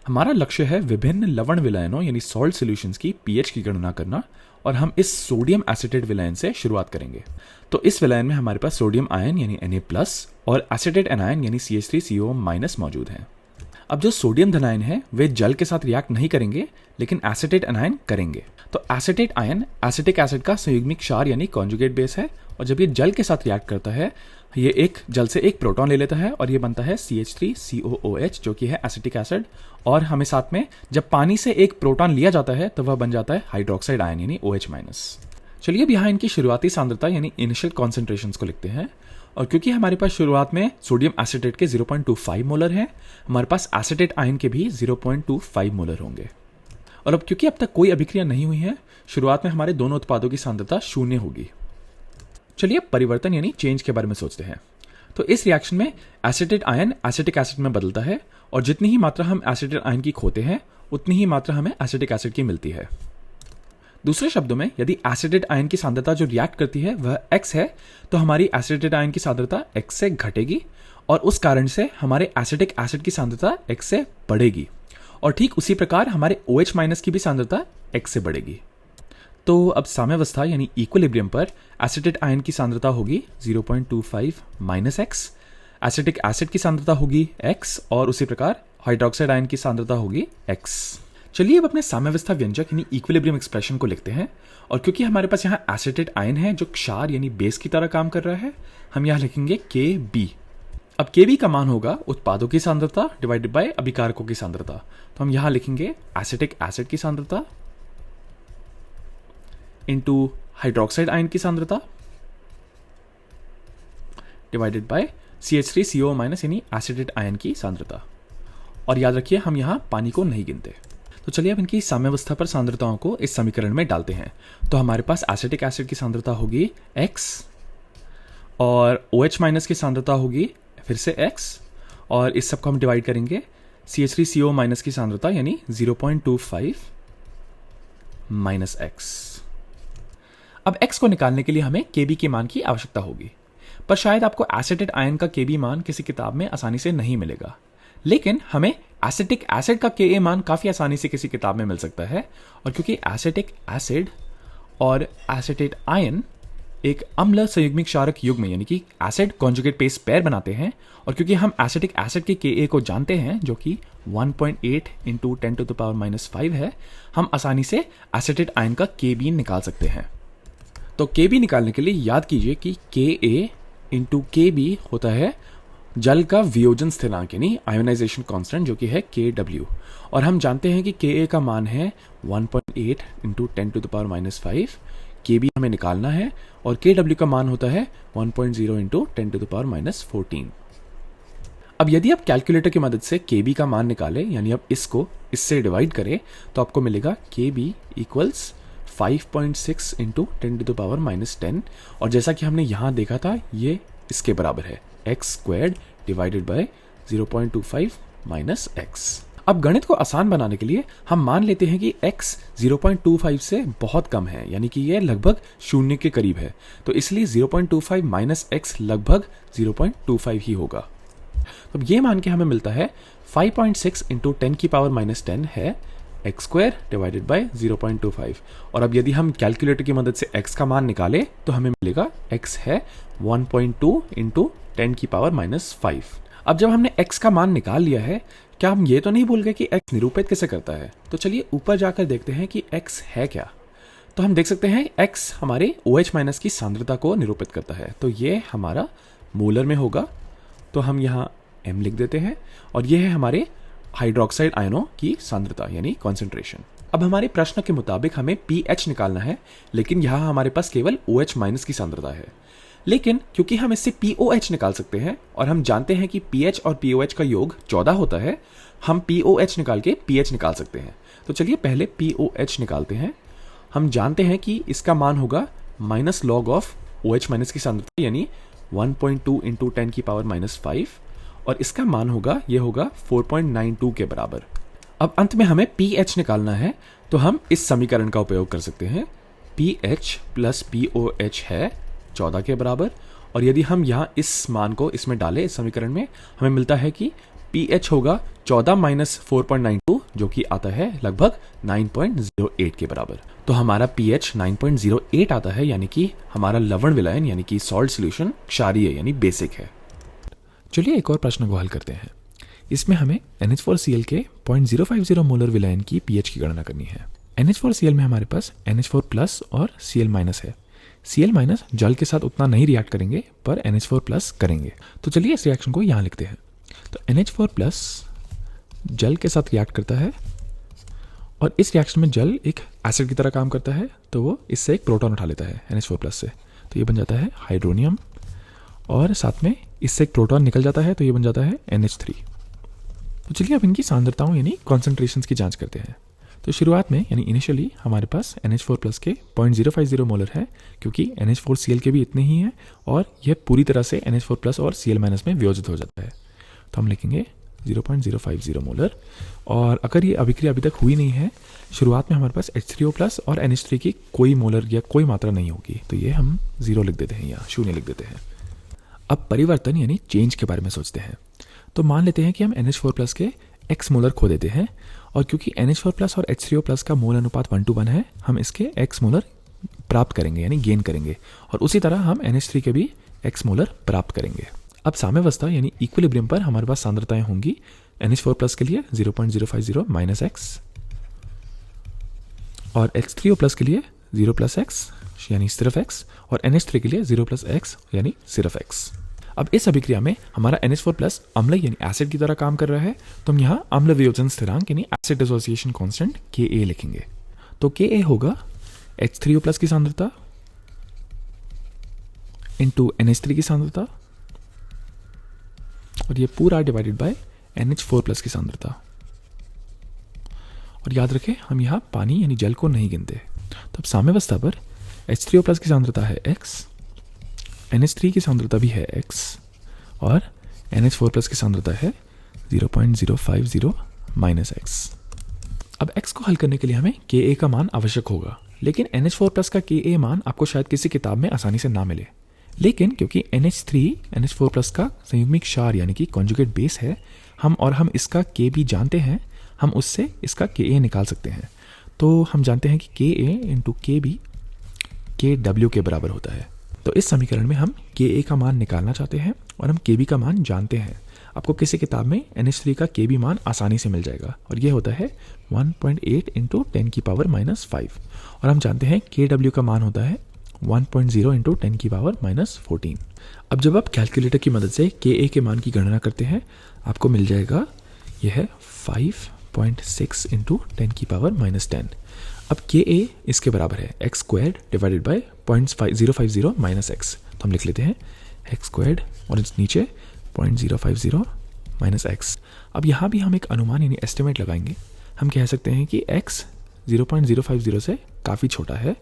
हमारा लक्ष्य है विभिन्न लवण विलयनों यानी सॉल्ट सॉल्यूशंस की पीएच की गणना करना और हम इस सोडियम एसिटेट विलयन से शुरुआत करेंगे। तो इस विलयन में हमारे पास सोडियम आयन यानी Na+ और एसिटेट एनायन यानी CH3CO- मौजूद हैं। अब जो सोडियम धनायन है वे जल के साथ रिएक्ट नहीं करेंगे लेकिन एसिटेट एनायन करेंगे। तो एसिटेट आयन एसिटिक एसिड का संयुग्मिक क्षार यानी कॉन्जुगेट बेस है और जब ये जल के साथ रिएक्ट करता है ये एक जल से एक प्रोटॉन ले लेता है और ये बनता है CH3COOH जो कि है एसिटिक एसिड। और हमें साथ में जब पानी से एक प्रोटॉन लिया जाता है तो वह बन जाता है हाइड्रोक्साइड आयन यानी OH-। चलिए अब यहाँ इनकी शुरुआती सांद्रता यानी इनिशियल कॉन्सेंट्रेशंस को लिखते हैं। और क्योंकि हमारे पास शुरुआत में सोडियम एसिटेट के 0.25 मोलर हैं, हमारे पास एसिटेट आयन के भी 0.25 मोलर होंगे। और अब क्योंकि अब तक कोई अभिक्रिया नहीं हुई है, शुरुआत में हमारे दोनों उत्पादों की सांद्रता 0 होगी। चलिए परिवर्तन यानी चेंज के बारे में सोचते हैं। तो इस रिएक्शन में एसिटेट आयन एसिटिक एसिड में बदलता है और जितनी ही मात्रा हम एसिटेट आयन की खोते हैं उतनी ही मात्रा हमें एसिटिक एसिड की मिलती है। दूसरे शब्दों में यदि एसिटेट आयन की सांद्रता जो रिएक्ट करती है वह X है तो हमारी एसिटेट आयन की सांद्रता X से घटेगी और उस कारण से हमारे एसिटिक एसिड की सांद्रता X से बढ़ेगी। और ठीक उसी प्रकार हमारे OH- की भी सांद्रता X से बढ़ेगी। तो अब साम्यावस्था यानी इक्विलिब्रियम पर एसिटेट आयन की सांद्रता होगी 0.25 X, एसिटिक एसिड की सांद्रता होगी X और उसी प्रकार हाइड्रोक्साइड आयन की सांद्रता होगी X। चलिए अब अपने साम्यावस्था व्यंजक यानी इक्विलिब्रियम एक्सप्रेशन को लिखते हैं। और क्योंकि हमारे पास यहाँ एसिटेट आयन है जो क्षार यानी बेस की तरह काम कर रहा है, हम यहाँ लिखेंगे Kb। अब Kb का मान होगा उत्पादों की सांद्रता डिवाइडेड बाय अभिकारकों की सांद्रता। तो हम यहाँ लिखेंगे एसिटिक एसिड की सांद्रता इंटू हाइड्रोक्साइड आयन की सांद्रता डिवाइडेड बाय CH3CO- यानी एसिटेट आयन की सांद्रता। और याद रखिए हम यहाँ पानी को नहीं गिनते। तो चलिए अब इनकी साम्यावस्था पर सांद्रताओं को इस समीकरण में डालते हैं। तो हमारे पास एसिटिक एसिड की सांद्रता होगी X और OH- की सांद्रता होगी फिर से X और इस सब को हम डिवाइड करेंगे CH3CO- की सांद्रता यानी 0.25 X। अब X को निकालने के लिए हमें Kb के मान की आवश्यकता होगी, पर शायद आपको एसिटेट आयन का Kb मान किसी किताब में आसानी से नहीं मिलेगा, लेकिन हमें एसिटिक एसिड का Ka मान काफी आसानी से किसी किताब में मिल सकता है। और क्योंकि एसिटिक एसिड और एसिटेट आयन एक अम्ल संयुग्मिक क्षारक युग्म यानी कि एसिड कॉन्जुगेट बेस पेयर बनाते हैं और क्योंकि हम एसिटिक एसिड के Ka को जानते हैं जो कि 1.8 इंटू 10⁻⁵ है, हम आसानी से एसिटेट आयन का Kb निकाल सकते हैं। तो Kb निकालने के लिए याद कीजिए कि Ka इंटू Kb होता है जल का वियोजन स्थिरांक यानी आयोनाइजेशन कांस्टेंट जो कि है Kw। और हम जानते हैं कि Ka का मान है 1.8 इंटू 10⁻⁵। Kb हमें निकालना है और Kw का मान होता है 1.0 इंटू 10⁻14। अब यदि आप कैलकुलेटर की मदद से Kb का मान निकालें यानी आप इसको इससे डिवाइड करें तो आपको मिलेगा Kb इक्वल्स 5.6 इंटू 10⁻10। और जैसा कि हमने यहाँ देखा था ये इसके बराबर है x² डिवाइडेड बाय 0.25 x। अब गणित को आसान बनाने के लिए हम मान लेते हैं कि x 0.25 से बहुत कम है यानी कि यह लगभग 0 के करीब है, तो इसलिए 0.25 x लगभग 0.25 ही होगा। तो ये मान के हमें मिलता है 5.6 इंटू 10⁻10 है x² डिवाइडेड बाय 0.25। और अब यदि हम कैलकुलेटर की मदद से x का मान निकालें तो हमें मिलेगा x है 1.2 इंटू 10⁻5। अब जब हमने x का मान निकाल लिया है, क्या हम ये तो नहीं भूल गए कि x निरूपित कैसे करता है? तो चलिए ऊपर जाकर देखते हैं कि x है क्या। तो हम देख सकते हैं x हमारे OH- की सांद्रता को निरूपित करता है, तो ये हमारा मोलर में होगा, तो हम यहाँ m लिख देते हैं और ये है हमारे हाइड्रोक्साइड आयनों की सांद्रता यानी कॉन्सेंट्रेशन। अब हमारे प्रश्न के मुताबिक हमें pH निकालना है, लेकिन यहाँ हमारे पास केवल OH- की सांद्रता है। लेकिन क्योंकि हम इससे POH निकाल सकते हैं और हम जानते हैं कि pH और POH का योग 14 होता है, हम POH निकाल के pH निकाल सकते हैं। तो चलिए पहले POH निकालते हैं। हम जानते हैं कि इसका मान होगा माइनस लॉग ऑफ OH- की सांद्रता यानी 1.2 इंटू 10⁻5 और इसका मान होगा ये होगा 4.92 के बराबर। अब अंत में हमें pH निकालना है, तो हम इस समीकरण का उपयोग कर सकते हैं। pH प्लस POH है 14 के बराबर और यदि हम यहाँ इस मान को इसमें डालें इस समीकरण में, हमें मिलता है कि pH होगा 14 माइनस 4.92 जो कि आता है लगभग 9.08 के बराबर। तो हमारा pH 9.08 आता है, यानी कि हमारा लवण विलयन यानी कि सॉल्ट सॉल्यूशन क्षारीय यानी बेसिक है। चलिए एक और प्रश्न को हल करते हैं। इसमें हमें NH4Cl के 0.050 मोलर विलयन की pH की गणना करनी है। NH4Cl में हमारे पास NH4 प्लस और Cl है। Cl माइनस जल के साथ उतना नहीं रिएक्ट करेंगे पर NH4 प्लस करेंगे। तो चलिए इस रिएक्शन को यहाँ लिखते हैं। तो NH4 प्लस जल के साथ रिएक्ट करता है और इस रिएक्शन में जल एक एसिड की तरह काम करता है, तो वो इससे एक प्रोटॉन उठा लेता है NH4 प्लस से, तो ये बन जाता है हाइड्रोनियम और साथ में इससे एक प्रोटॉन निकल जाता है, तो ये बन जाता है NH3। तो चलिए अब इनकी सांद्रताओं यानी कॉन्सेंट्रेशंस की जांच करते हैं। तो शुरुआत में यानी इनिशियली हमारे पास NH4 प्लस के 0.050 मोलर है, क्योंकि NH4Cl के भी इतने ही हैं और यह पूरी तरह से NH4 प्लस और Cl माइनस में वियोजित हो जाता है। तो हम लिखेंगे 0.050 मोलर। और अगर ये अभिक्रिया अभी तक हुई नहीं है, शुरुआत में हमारे पास H3O प्लस और NH3 की कोई मोलर या कोई मात्रा नहीं होगी, तो ये हम 0 लिख देते हैं या 0 लिख देते हैं। अब परिवर्तन यानी चेंज के बारे में सोचते हैं। तो मान लेते हैं कि हम NH4 प्लस के x मोलर खो देते हैं, और क्योंकि NH4 प्लस और H3O प्लस का मोल अनुपात 1:1 है, हम इसके x मोलर प्राप्त करेंगे यानी गेन करेंगे, और उसी तरह हम NH3 के भी x मोलर प्राप्त करेंगे। अब साम्यावस्था यानी इक्विलिब्रियम पर हमारे पास सांद्रताएं होंगी NH4 प्लस के लिए 0.050 माइनस x और H3O प्लस के लिए 0 प्लस x यानी सिर्फ x, और NH3 के लिए 0 प्लस x यानी सिर्फ x। अब इस अभिक्रिया में हमारा NH4 प्लस अम्ल यानी एसिड की तरह काम कर रहा है, तो हम यहाँ अम्ल वियोजन स्थिरांक यानी एसिड डिसोसिएशन कांस्टेंट Ka लिखेंगे। तो Ka होगा H3O प्लस की सांद्रता इंटू NH3 की सांद्रता, और ये पूरा डिवाइडेड बाय NH4 प्लस की सांद्रता। और याद रखें हम यहाँ पानी यानी जल को नहीं गिनते। तो अब साम्यावस्था पर H3O प्लस की सांद्रता है x, NH3 की सांद्रता भी है x और NH4 प्लस की सांद्रता है 0.050 माइनस x। अब x को हल करने के लिए हमें Ka का मान आवश्यक होगा, लेकिन NH4 प्लस का Ka मान आपको शायद किसी किताब में आसानी से ना मिले। लेकिन क्योंकि NH3 NH4 प्लस का संयुग्मिक क्षार यानी कि कॉन्जुगेट बेस है, हम इसका K भी जानते हैं, हम उससे इसका Ka निकाल सकते हैं। तो हम जानते हैं कि Ka इंटू Kb Kw के बराबर होता है। तो इस समीकरण में हम Ka का मान निकालना चाहते हैं और हम Kb का मान जानते हैं। आपको किसी किताब में NH3 का Kb मान आसानी से मिल जाएगा, और ये होता है 1.8 इंटू 10 की पावर माइनस 5, और हम जानते हैं Kw का मान होता है 1.0 इंटू 10 की पावर माइनस 14। अब जब आप कैलकुलेटर की मदद से Ka के मान की गणना करते हैं, आपको मिल जाएगा यह है 5.6 इंटू 10 की पावर माइनस 10। अब Ka इसके बराबर है x squared divided by 0.050 minus x। तो हम लिख लेते हैं x स्क्वायर्ड और इस नीचे 0.050 माइनस x। अब यहाँ भी हम एक अनुमान यानी एस्टिमेट लगाएंगे। हम कह सकते हैं कि x 0.050 से काफ़ी छोटा है,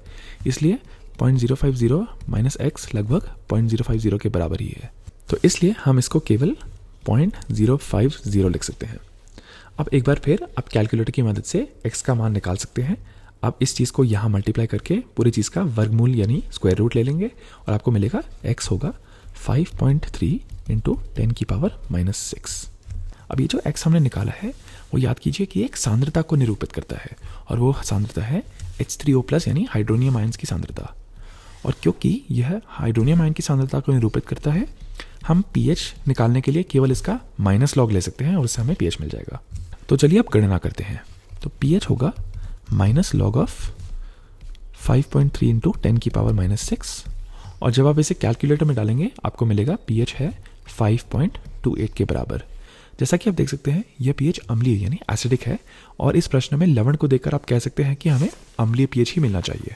इसलिए 0.050 माइनस x लगभग 0.050 के बराबर ही है। तो इसलिए हम इसको केवल 0.050 लिख सकते हैं। अब एक बार फिर आप कैलकुलेटर की मदद से x का मान निकाल सकते हैं। आप इस चीज़ को यहाँ मल्टीप्लाई करके पूरी चीज़ का वर्गमूल यानी स्क्वायर रूट ले लेंगे और आपको मिलेगा x होगा 5.3 इंटू 10 की पावर माइनस 6। अब ये जो x हमने निकाला है वो याद कीजिए कि एक सांद्रता को निरूपित करता है, और वो सांद्रता है H3O प्लस यानी हाइड्रोनियम आयंस की सांद्रता। और क्योंकि यह हाइड्रोनियम आयन की सांद्रता को निरूपित करता है, हम pH निकालने के लिए केवल इसका माइनस लॉग ले सकते हैं और उससे हमें pH मिल जाएगा। तो चलिए अब गणना करते हैं। तो pH होगा माइनस लॉग ऑफ 5.3 इंटू 10 की पावर माइनस 6, और जब आप इसे कैलकुलेटर में डालेंगे आपको मिलेगा pH है 5.28 के बराबर। जैसा कि आप देख सकते हैं यह pH अम्लीय यानी एसिडिक है, और इस प्रश्न में लवण को देखकर आप कह सकते हैं कि हमें अम्लीय pH ही मिलना चाहिए।